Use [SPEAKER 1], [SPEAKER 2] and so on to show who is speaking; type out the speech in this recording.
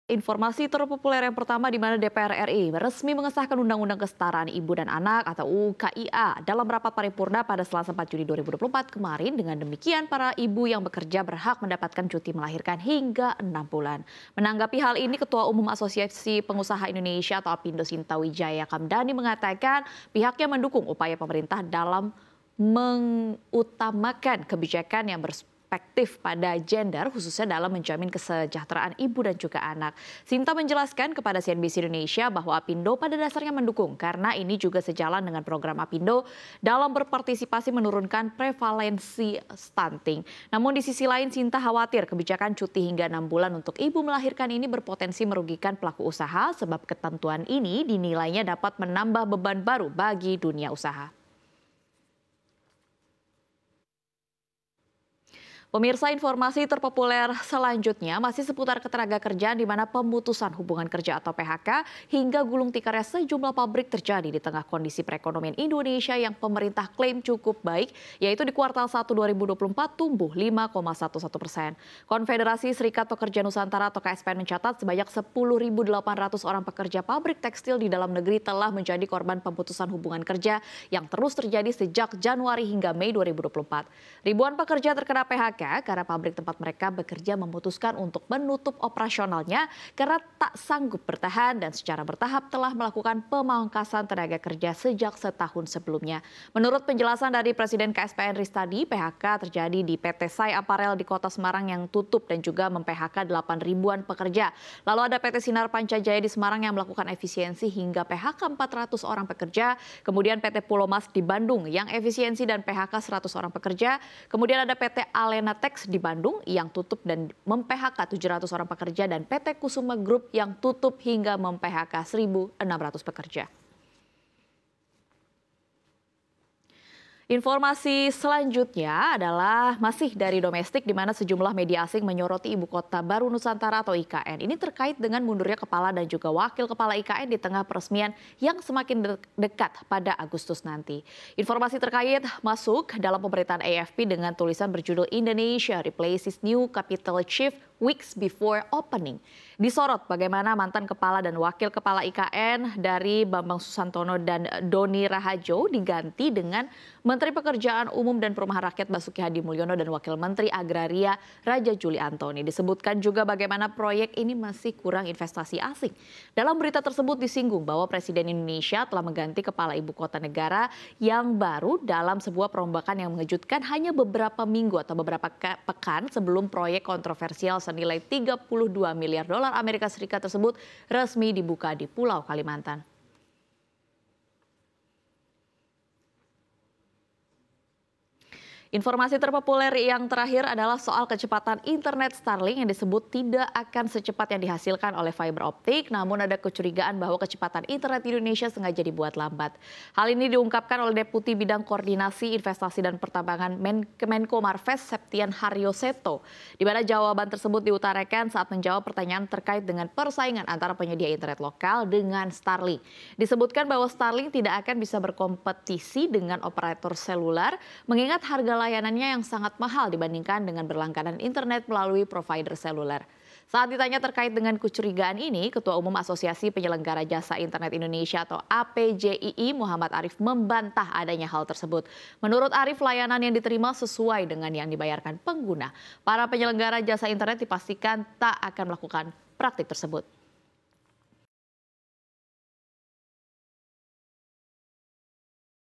[SPEAKER 1] Informasi terpopuler yang pertama di mana DPR RI resmi mengesahkan Undang-Undang Kesetaraan Ibu dan Anak atau UKIA dalam rapat paripurna pada Selasa 4 Juni 2024 kemarin. Dengan demikian, para ibu yang bekerja berhak mendapatkan cuti melahirkan hingga 6 bulan. Menanggapi hal ini, Ketua Umum Asosiasi Pengusaha Indonesia atau Apindo Sinta Wijaya Kamdani mengatakan pihaknya mendukung upaya pemerintah dalam mengutamakan kebijakan yang perspektif pada gender, khususnya dalam menjamin kesejahteraan ibu dan juga anak. Sinta menjelaskan kepada CNBC Indonesia bahwa Apindo pada dasarnya mendukung karena ini juga sejalan dengan program Apindo dalam berpartisipasi menurunkan prevalensi stunting. Namun di sisi lain, Sinta khawatir kebijakan cuti hingga 6 bulan untuk ibu melahirkan ini berpotensi merugikan pelaku usaha sebab ketentuan ini dinilainya dapat menambah beban baru bagi dunia usaha. Pemirsa, informasi terpopuler selanjutnya masih seputar ketenagakerjaan di mana pemutusan hubungan kerja atau PHK hingga gulung tikarnya sejumlah pabrik terjadi di tengah kondisi perekonomian Indonesia yang pemerintah klaim cukup baik, yaitu di kuartal 1 2024 tumbuh 5,11%. Konfederasi Serikat Pekerja Nusantara atau KSPN mencatat sebanyak 10.800 orang pekerja pabrik tekstil di dalam negeri telah menjadi korban pemutusan hubungan kerja yang terus terjadi sejak Januari hingga Mei 2024. Ribuan pekerja terkena PHK karena pabrik tempat mereka bekerja memutuskan untuk menutup operasionalnya karena tak sanggup bertahan dan secara bertahap telah melakukan pemangkasan tenaga kerja sejak setahun sebelumnya. Menurut penjelasan dari Presiden KSPN Ristadi, PHK terjadi di PT Sai Apparel di Kota Semarang yang tutup dan juga mem-PHK 8 ribuan pekerja. Lalu ada PT Sinar Pancajaya di Semarang yang melakukan efisiensi hingga PHK 400 orang pekerja. Kemudian PT Pulomas di Bandung yang efisiensi dan PHK 100 orang pekerja. Kemudian ada PT Alena Tex di Bandung yang tutup dan mem-PHK 700 orang pekerja dan PT Kusuma Group yang tutup hingga mem-PHK 1.600 pekerja. Informasi selanjutnya adalah masih dari domestik di mana sejumlah media asing menyoroti Ibu Kota Baru Nusantara atau IKN. Ini terkait dengan mundurnya kepala dan juga wakil kepala IKN di tengah peresmian yang semakin dekat pada Agustus nanti. Informasi terkait masuk dalam pemberitaan AFP dengan tulisan berjudul Indonesia Replaces New Capital Chief Weeks Before Opening. Disorot bagaimana mantan kepala dan wakil kepala IKN dari Bambang Susantono dan Doni Rahajo diganti dengan Menteri Pekerjaan Umum dan Perumahan Rakyat Basuki Hadi Mulyono dan Wakil Menteri Agraria Raja Juli Antoni. Disebutkan juga bagaimana proyek ini masih kurang investasi asing. Dalam berita tersebut disinggung bahwa Presiden Indonesia telah mengganti kepala ibu kota negara yang baru dalam sebuah perombakan yang mengejutkan hanya beberapa minggu atau beberapa pekan sebelum proyek kontroversial senilai 32 miliar dolar Amerika Serikat tersebut resmi dibuka di Pulau Kalimantan. Informasi terpopuler yang terakhir adalah soal kecepatan internet Starlink yang disebut tidak akan secepat yang dihasilkan oleh fiber optik, namun ada kecurigaan bahwa kecepatan internet di Indonesia sengaja dibuat lambat. Hal ini diungkapkan oleh Deputi Bidang Koordinasi Investasi dan Pertambangan Kemenko Marves Septian Haryoseto, di mana jawaban tersebut diutarakan saat menjawab pertanyaan terkait dengan persaingan antara penyedia internet lokal dengan Starlink. Disebutkan bahwa Starlink tidak akan bisa berkompetisi dengan operator seluler, mengingat harga layanannya yang sangat mahal dibandingkan dengan berlangganan internet melalui provider seluler. Saat ditanya terkait dengan kecurigaan ini, Ketua Umum Asosiasi Penyelenggara Jasa Internet Indonesia atau APJII Muhammad Arif membantah adanya hal tersebut. Menurut Arif, layanan yang diterima sesuai dengan yang dibayarkan pengguna. Para penyelenggara jasa internet dipastikan tak akan melakukan praktik tersebut.